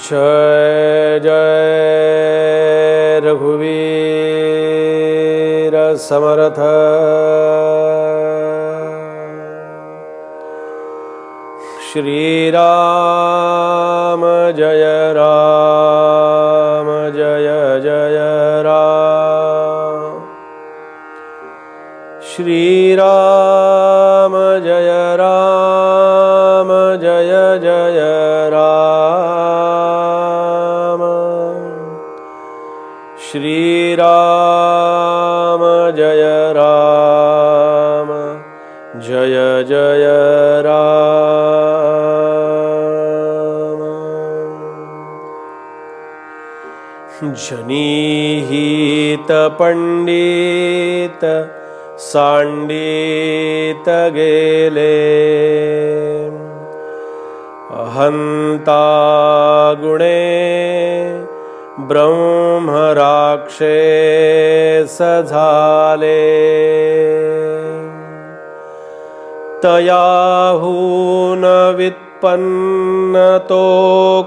जय जय रघुवीर समर्थ। श्री राम जय राम जय जय राम। श्री राम जय राम जय जय राम। श्री राम जय राम जय जय राम। जनिहित पंडित सांडित गेले, अहंता गुणे ब्रह्म राक्षस झाले। तयाहून वित्पन्न तो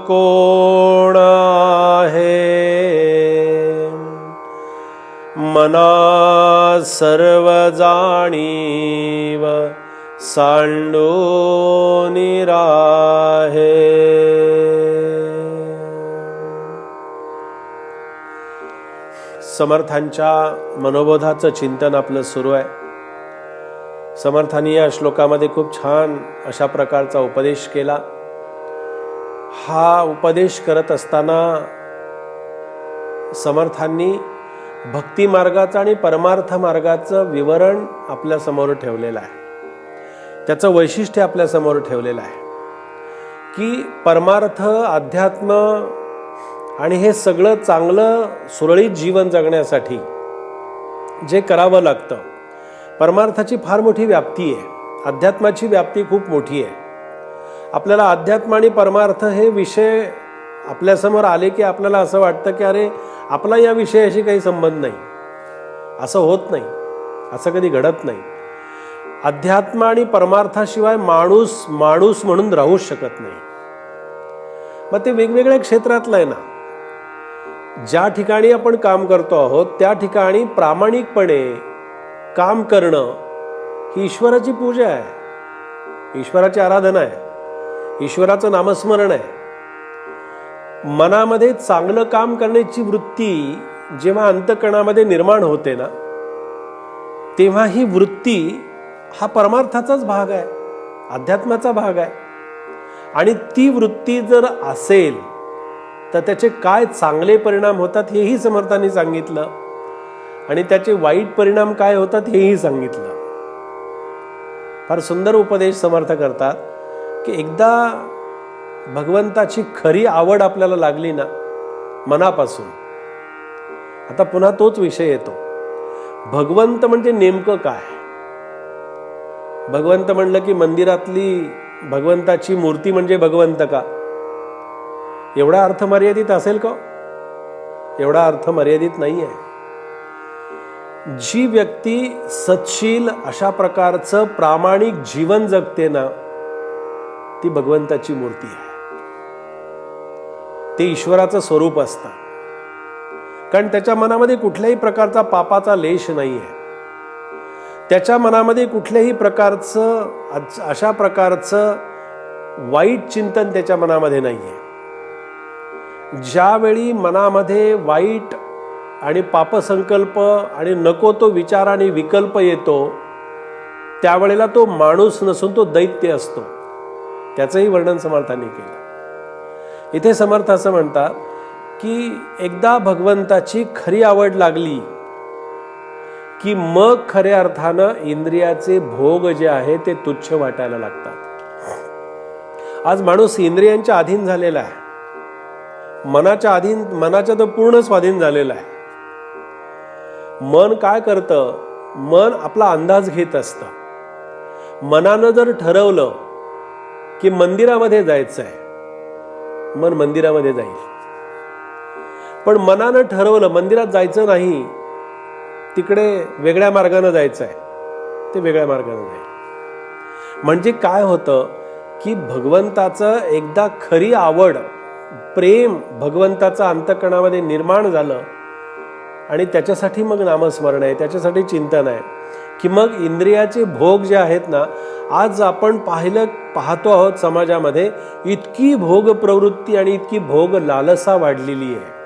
कोण आहे, मना सर्व जाणीव सांडूनि राहे। समर्थांच्या मनोबोधाचं चिंतन आपलं सुरू आहे। समर्थांनी या श्लोकामध्ये खूप छान अशा प्रकारचा उपदेश केला। हा उपदेश करत असताना समर्थांनी भक्ती मार्गाचं आणि परमार्थ मार्गाचं विवरण आपल्या समोर ठेवलेलं आहे। त्याचं वैशिष्ट्य आपल्या समोर ठेवलेलं आहे की परमार्थ, अध्यात्म आणि हे सगळं चांगलं सुरळीत जीवन जगण्यासाठी जे करावं लागतं, परमार्थाची फार मोठी व्याप्ती आहे, अध्यात्माची व्याप्ती खूप मोठी आहे। आपल्याला अध्यात्म आणि परमार्थ हे विषय आपल्यासमोर आले की आपल्याला असं वाटतं की अरे आपला या विषयाशी काही संबंध नाही। असं होत नाही, असं कधी घडत नाही। अध्यात्म आणि परमार्थाशिवाय माणूस माणूस म्हणून राहूच शकत नाही। मग ते वेगवेगळ्या क्षेत्रातलं आहे ना। ज्या ठिकाणी आपण काम करतो आहोत त्या ठिकाणी प्रामाणिकपणे काम करणं ही ईश्वराची पूजा आहे, ईश्वराची आराधना आहे, ईश्वराचं नामस्मरण आहे। मनामध्ये चांगलं काम करण्याची वृत्ती जेव्हा अंतःकरणामध्ये निर्माण होते ना, तेव्हा ही वृत्ती हा परमार्थाचाच भाग आहे, अध्यात्माचा भाग आहे। आणि ती वृत्ती जर असेल तर त्याचे काय चांगले परिणाम होतात हेही समर्थांनी सांगितलं आणि त्याचे वाईट परिणाम काय होतात हेही सांगितलं। फार सुंदर उपदेश समर्थ करतात की एकदा भगवंताची खरी आवड आपल्याला लागली ना मनापासून, आता पुन्हा तोच विषय येतो, भगवंत म्हणजे नेमकं काय? भगवंत म्हणलं की मंदिरातली भगवंताची मूर्ती म्हणजे भगवंत का? एवढा अर्थ मर्यादित असेल का? एवढा अर्थ मर्यादित नाही आहे। जी व्यक्ती सत्शील अशा प्रकारचं प्रामाणिक जीवन जगते ना, ती भगवंताची मूर्ती आहे, ते ईश्वराचं स्वरूप असतं। कारण त्याच्या मनामध्ये कुठल्याही प्रकारचा पापाचा लेश नाही आहे, त्याच्या मनामध्ये कुठल्याही प्रकारचं अशा प्रकारचं वाईट चिंतन त्याच्या मनामध्ये नाही आहे। ज्यावेळी मनामध्ये वाईट आणि पापसंकल्प आणि नको तो विचार आणि विकल्प येतो, त्यावेळेला तो माणूस नसून तो दैत्य असतो। त्याचंही वर्णन समर्थांनी केलं। इथे समर्थ असं म्हणतात की एकदा भगवंताची खरी आवड लागली की मग खऱ्या अर्थानं इंद्रियाचे भोग जे आहे ते तुच्छ वाटायला लागतात। आज माणूस इंद्रियांच्या अधीन झालेला आहे, मनाच्या तर पूर्ण स्वाधीन झालेला आहे। मन काय करतं? मन आपला अंदाज घेत असतं। मनानं जर ठरवलं की मंदिरामध्ये जायचं आहे, मन मंदिरामध्ये जाईल। पण मनानं ठरवलं मंदिरात जायचं नाही, तिकडे वेगळ्या मार्गाने जायचं आहे, ते वेगळ्या मार्गाने जाईल। म्हणजे काय होतं की भगवंताचं एकदा खरी आवड प्रेम भगवंताचा अंतःकरणामध्ये निर्माण झालं आणि त्याच्यासाठी मग नामस्मरण आहे, त्याच्यासाठी चिंतन आहे, की मग इंद्रियाचे भोग जे आहेत ना, आज आपण पाहतो आहोत समाजामध्ये इतकी भोग प्रवृत्ती आणि इतकी भोग लालसा वाढलेली आहे.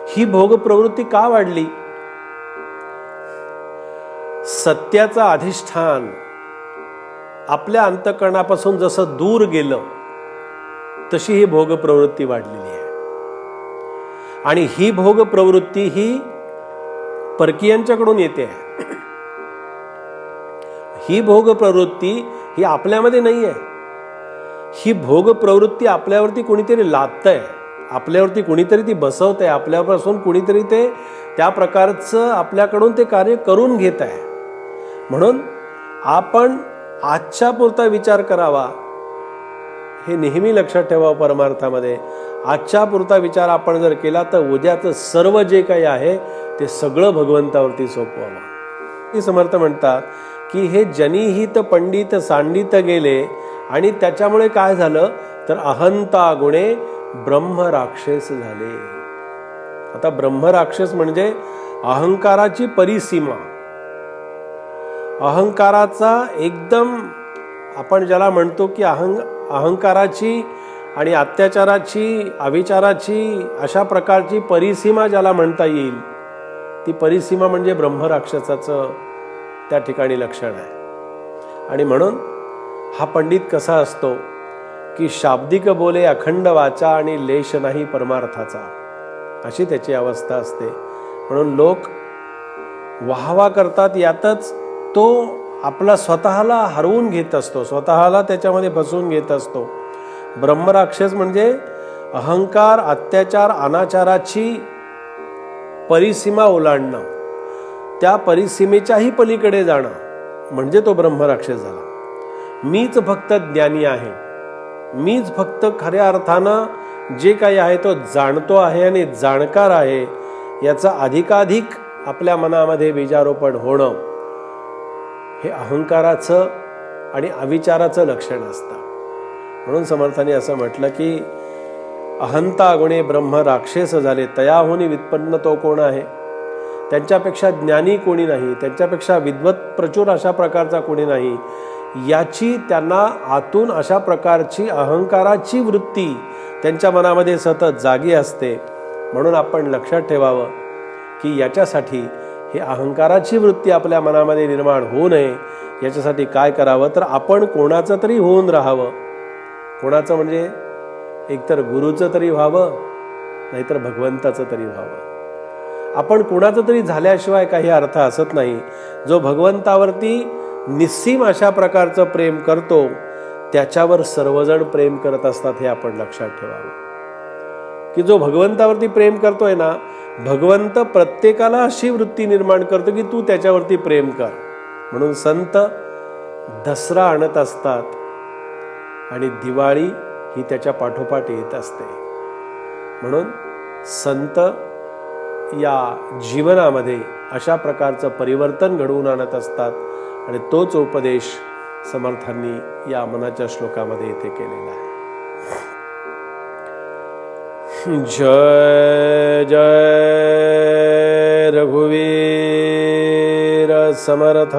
ही भोग प्रवृत्ती का वाढली? सत्याचं अधिष्ठान आपल्या अंतःकरणापासून जसं दूर गेलं तशी ही भोग प्रवृत्ती वाढलेली आहे. आणि ही भोग प्रवृत्ती ही परकीयांच्याकडून येते आहे. ही भोग प्रवृत्ती ही आपल्यामध्ये नाही आहे. ही भोग प्रवृत्ती आपल्यावरती कुणीतरी लादतंय, आपल्यावरती कुणीतरी ती बसवतंय, आपल्यापासून कुणीतरी ते त्या प्रकारचं आपल्याकडून ते कार्य करून घेत आहे. म्हणून आपण आजच्या पुरता विचार करावा, हे नेहमी लक्षात ठेवावं. परमार्थामध्ये आजच्या पुरता विचार आपण जर केला तर उद्याचं सर्व जे काही आहे ते सगळं भगवंतावरती सोपवावं. समर्थ म्हणतात की हे जनिहित पंडित सांडित गेले आणि त्याच्यामुळे काय झालं तर अहंता गुणे ब्रह्म राक्षस झाले. आता ब्रह्म राक्षस म्हणजे अहंकाराची परिसीमा, अहंकाराचा एकदम आपण ज्याला म्हणतो की अहंकाराची आणि अत्याचाराची, अविचाराची अशा प्रकारची परिसीमा ज्याला म्हणता येईल, ती परिसीमा म्हणजे ब्रह्मराक्षसाचं त्या ठिकाणी लक्षण आहे. आणि म्हणून हा पंडित कसा असतो की शाब्दिक बोले अखंड वाचा आणि लेश नाही परमार्थाचा, अशी त्याची अवस्था असते. म्हणून लोक वाहवा करतात, यातच तो आपला स्वतःला हरवून घेत असतो, स्वतःला त्याच्यामध्ये फसवून घेत असतो. ब्रह्मराक्षस म्हणजे अहंकार, अत्याचार, अनाचाराची परिसीमा ओलांडणं, त्या परिसीमेच्याही पलीकडे जाणं म्हणजे तो ब्रह्मराक्षस झाला. मीच फक्त ज्ञानी आहे, मीच फक्त खऱ्या अर्थानं जे काही आहे तो जाणतो आहे आणि जाणकार आहे, याचा अधिकाधिक आपल्या मनामध्ये बीजारोपण होणं हे अहंकाराचं आणि अविचाराचं लक्षण असतं. म्हणून समर्थांनी असं म्हटलं की अहंता गुणे ब्रह्म राक्षस झाले, तयाहुनी व्युत्पन्न तो कोण आहे. त्यांच्यापेक्षा ज्ञानी कोणी नाही, त्यांच्यापेक्षा विद्वत प्रचुर अशा प्रकारचा कोणी नाही, याची त्यांना आतून अशा प्रकारची अहंकाराची वृत्ती त्यांच्या मनामध्ये सतत जागी असते. म्हणून आपण लक्षात ठेवावं की याच्यासाठी ही अहंकाराची वृत्ती आपल्या मनामध्ये निर्माण होऊ नये, याच्यासाठी काय करावं तर आपण कोणाचं तरी होऊन राहावं. कोणाचं म्हणजे एकतर गुरुचं तरी व्हावं, नाहीतर भगवंताचं तरी व्हावं. आपण कोणाचं तरी झाल्याशिवाय काही अर्थ असत नाही. जो भगवंतावरती निस्सीम अशा प्रकारचं प्रेम करतो त्याच्यावर सर्वजण प्रेम करत असतात, हे आपण लक्षात ठेवावं. की जो भगवंतावरती प्रेम करतोय ना, भगवंत प्रत्येकाला अशी वृत्ती निर्माण करतो की तू त्याच्यावरती प्रेम कर. म्हणून संत दसरा आणत असतात आणि दिवाळी ही त्याच्या पाठोपाठ येत असते. म्हणून संत या जीवनामध्ये अशा प्रकारचं परिवर्तन घडवून आणत असतात आणि तोच उपदेश समर्थांनी या मनाच्या श्लोकामध्ये इथे केलेला आहे. जय जय रघुवीर समर्थ.